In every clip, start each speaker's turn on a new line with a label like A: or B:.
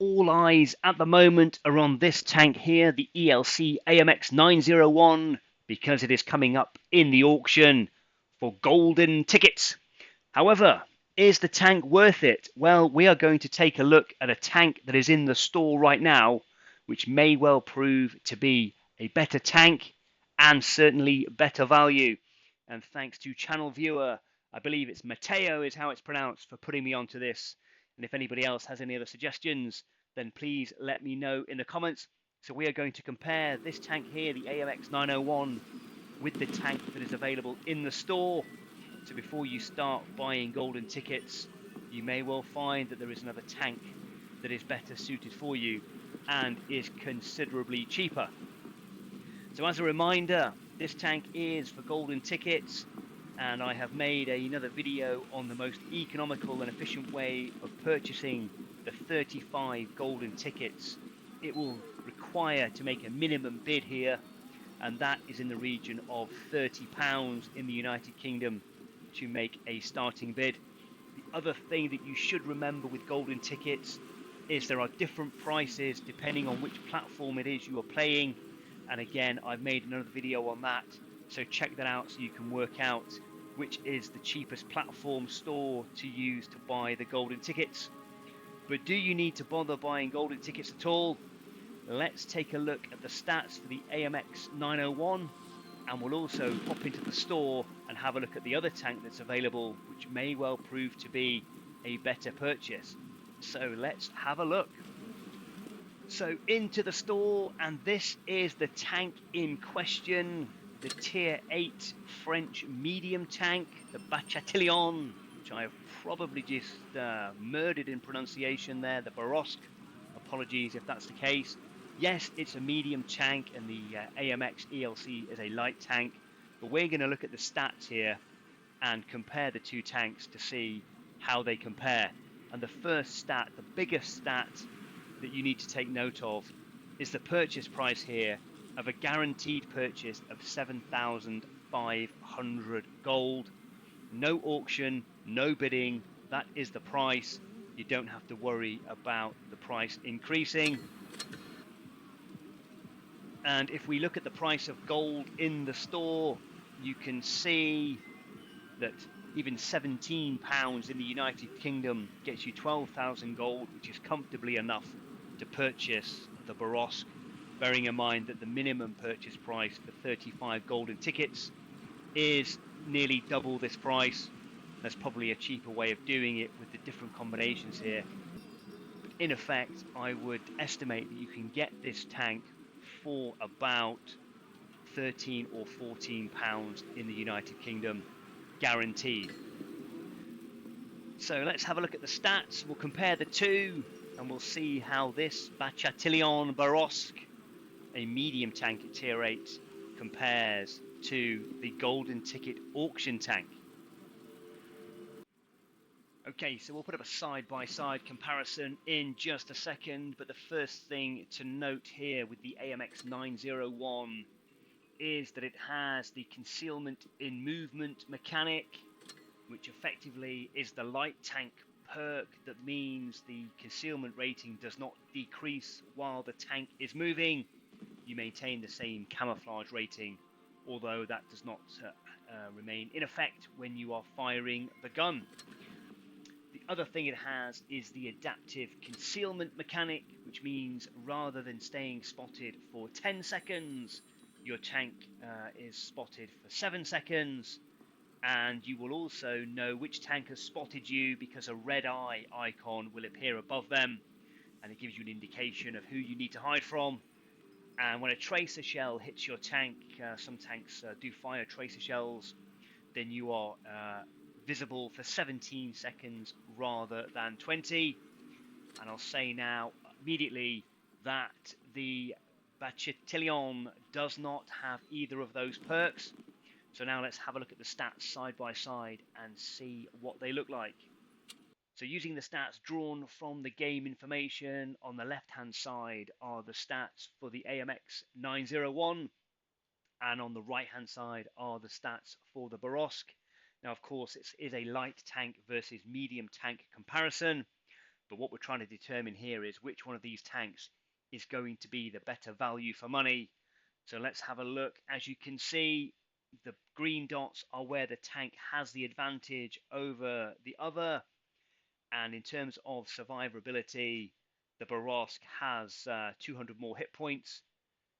A: all eyes at the moment are on this tank here, the ELC AMX 901, because it is coming up in the auction for golden tickets. However, is the tank worth it? Well, we are going to take a look at a tank that is in the store right now, which may well prove to be a better tank and certainly better value. And thanks to channel viewer, I believe it's Matteo is how it's pronounced, for putting me onto this. And if anybody else has any other suggestions, then please let me know in the comments. So we are going to compare this tank here, the AMX 901, with the tank that is available in the store. So before you start buying golden tickets, you may well find that there is another tank that is better suited for you and is considerably cheaper. So as a reminder, this tank is for golden tickets, and I have made another video on the most economical and efficient way of purchasing the 35 golden tickets. It will require to make a minimum bid here, and that is in the region of £30 in the United Kingdom to make a starting bid. The other thing that you should remember with golden tickets is there are different prices depending on which platform it is you are playing, and again, I've made another video on that, so check that out so you can work out which is the cheapest platform store to use to buy the golden tickets. But do you need to bother buying golden tickets at all? Let's take a look at the stats for the AMX 901, and we'll also pop into the store and have a look at the other tank that's available, which may well prove to be a better purchase. So let's have a look. So into the store, and this is the tank in question, the Tier 8 French medium tank, the Bachatillon, which I have probably just murdered in pronunciation there, the Barosque. Apologies if that's the case. Yes, it's a medium tank, and the AMX ELC is a light tank, but we're going to look at the stats here and compare the two tanks to see how they compare. And the first stat, the biggest stat that you need to take note of, is the purchase price here of a guaranteed purchase of 7,500 gold. No auction, no bidding, that is the price. You don't have to worry about the price increasing. And if we look at the price of gold in the store, you can see that even £17 in the United Kingdom gets you 12,000 gold, which is comfortably enough to purchase the Barosque, bearing in mind that the minimum purchase price for 35 golden tickets is nearly double this price. There's probably a cheaper way of doing it with the different combinations here. But in effect, I would estimate that you can get this tank for about £13 or £14 in the United Kingdom, guaranteed. So let's have a look at the stats. We'll compare the two, and we'll see how this Bachatillon Barosque, a medium tank at Tier 8, compares to the golden ticket auction tank. Okay, so we'll put up a side-by-side comparison in just a second, but the first thing to note here with the AMX 901 is that it has the concealment in movement mechanic, which effectively is the light tank perk that means the concealment rating does not decrease while the tank is moving. You maintain the same camouflage rating, although that does not remain in effect when you are firing the gun. The other thing it has is the adaptive concealment mechanic, which means rather than staying spotted for 10 seconds, your tank is spotted for 7 seconds, and you will also know which tank has spotted you because a red eye icon will appear above them, and it gives you an indication of who you need to hide from. And when a tracer shell hits your tank, some tanks do fire tracer shells, then you are visible for 17 seconds rather than 20. And I'll say now immediately that the Bachatillon does not have either of those perks. So now let's have a look at the stats side by side and see what they look like. So using the stats drawn from the game information, on the left hand side are the stats for the AMX 901, and on the right hand side are the stats for the Barosque. Now of course it is a light tank versus medium tank comparison, But what we're trying to determine here is which one of these tanks is going to be the better value for money. So let's have a look. As you can see, the green dots are where the tank has the advantage over the other. And in terms of survivability, the Borovsk has 200 more hit points.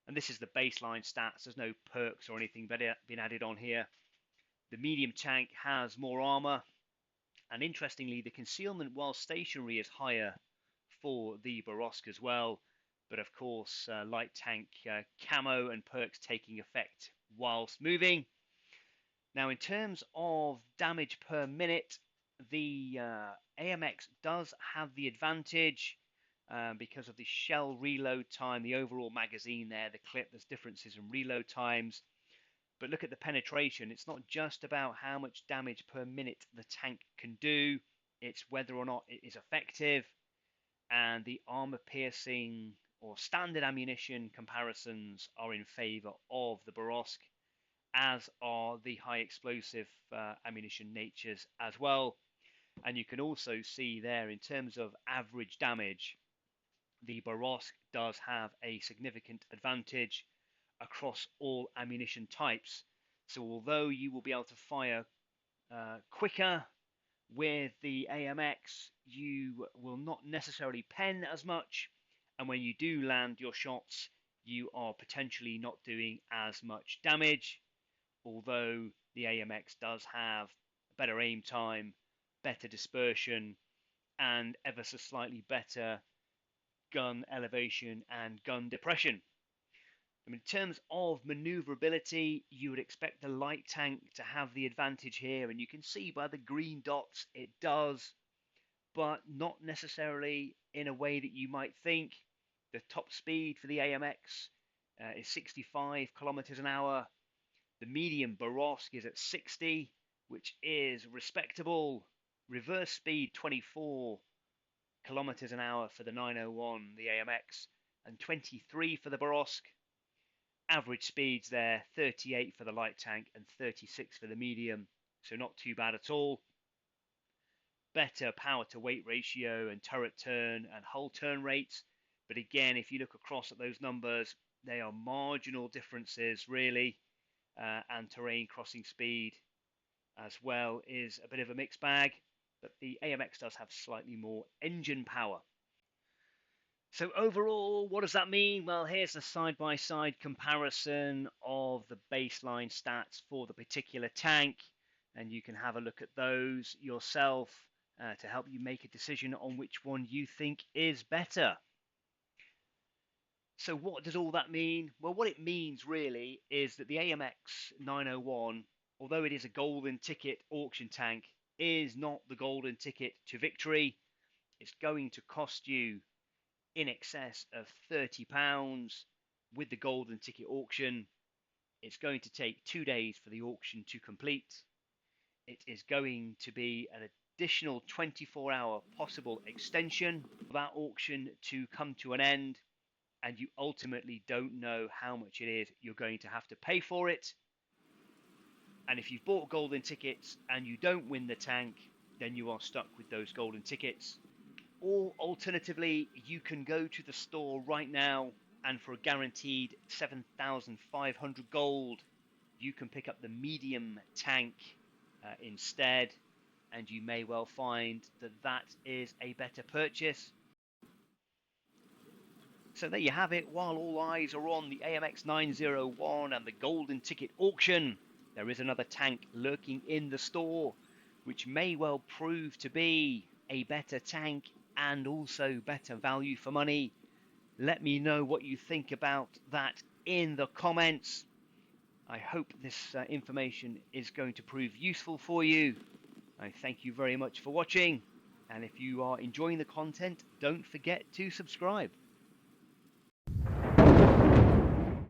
A: And this is the baseline stats. There's no perks or anything been added on here. The medium tank has more armor. And interestingly, the concealment while stationary is higher for the Borovsk as well. But of course, light tank camo and perks taking effect whilst moving. Now, in terms of damage per minute, the AMX does have the advantage because of the shell reload time, the overall magazine there, the clip. There's differences in reload times. But look at the penetration. It's not just about how much damage per minute the tank can do. It's whether or not it is effective. And the armor piercing or standard ammunition comparisons are in favor of the Borovsk, as are the high explosive ammunition natures as well. And you can also see there, in terms of average damage, the Borovsk does have a significant advantage across all ammunition types. So although you will be able to fire quicker with the AMX, you will not necessarily pen as much, and when you do land your shots, you are potentially not doing as much damage, although the AMX does have better aim time, better dispersion, and ever so slightly better gun elevation and gun depression. In terms of maneuverability, you would expect the light tank to have the advantage here, and you can see by the green dots it does, but not necessarily in a way that you might think. The top speed for the AMX is 65 kilometers an hour. The medium Borovsk is at 60, which is respectable. Reverse speed 24 kilometers an hour for the 901, the AMX, and 23 for the Borovsk. Average speeds there, 38 for the light tank and 36 for the medium, so not too bad at all. Better power to weight ratio and turret turn and hull turn rates, but again, if you look across at those numbers, they are marginal differences really, and terrain crossing speed as well is a bit of a mixed bag, but the AMX does have slightly more engine power. So overall, what does that mean? Well, here's a side-by-side comparison of the baseline stats for the particular tank, and you can have a look at those yourself to help you make a decision on which one you think is better. So what does all that mean? Well, what it means really is that the AMX 901, although it is a golden ticket auction tank, is not the golden ticket to victory. It's going to cost you in excess of £30 with the golden ticket auction. It's going to take 2 days for the auction to complete. It is going to be an additional 24-hour possible extension of that auction to come to an end, and you ultimately don't know how much it is you're going to have to pay for it. And if you've bought golden tickets and you don't win the tank, then you are stuck with those golden tickets. Or alternatively, you can go to the store right now, and for a guaranteed 7,500 gold, you can pick up the medium tank instead, and you may well find that that is a better purchase. So there you have it. While all eyes are on the AMX 901 and the golden ticket auction, there is another tank lurking in the store, which may well prove to be a better tank and also better value for money. Let me know what you think about that in the comments. I hope this information is going to prove useful for you. I thank you very much for watching, and if you are enjoying the content, don't forget to subscribe.